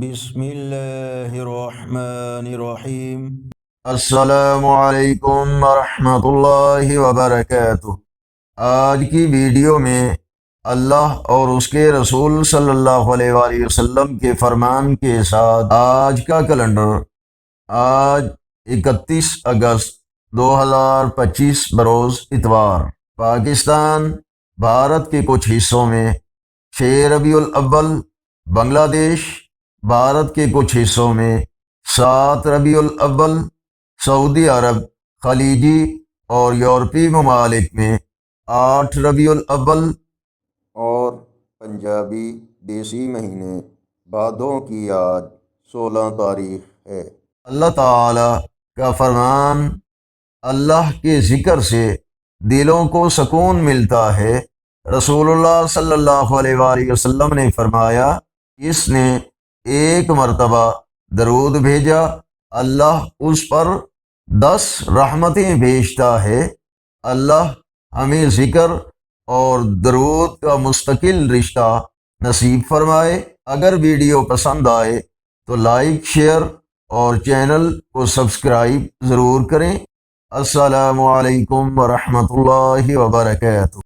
بسم اللہ الرحمن الرحیم۔ السلام علیکم ورحمۃ اللہ وبرکاتہ۔ آج کی ویڈیو میں اللہ اور اس کے رسول صلی اللہ علیہ وآلہ وسلم کے فرمان کے ساتھ آج کا کیلنڈر، آج 31 اگست 2025 بروز اتوار، پاکستان بھارت کے کچھ حصوں میں 6 ربیع الاول، بنگلہ دیش بھارت کے کچھ حصوں میں 7 ربیع الاول، سعودی عرب، خلیجی اور یورپی ممالک میں 8 ربیع الاول اور پنجابی دیسی مہینے بھادوں کی آج 16 تاریخ ہے۔ اللہ تعالی کا فرمان، اللہ کے ذکر سے دلوں کو سکون ملتا ہے۔ رسول اللہ صلی اللہ علیہ وآلہ وسلم نے فرمایا، اس نے ایک مرتبہ درود بھیجا، اللہ اس پر 10 رحمتیں بھیجتا ہے۔ اللہ ہمیں ذکر اور درود کا مستقل رشتہ نصیب فرمائے۔ اگر ویڈیو پسند آئے تو لائک، شیئر اور چینل کو سبسکرائب ضرور کریں۔ السلام علیکم ورحمۃ اللہ وبرکاتہ۔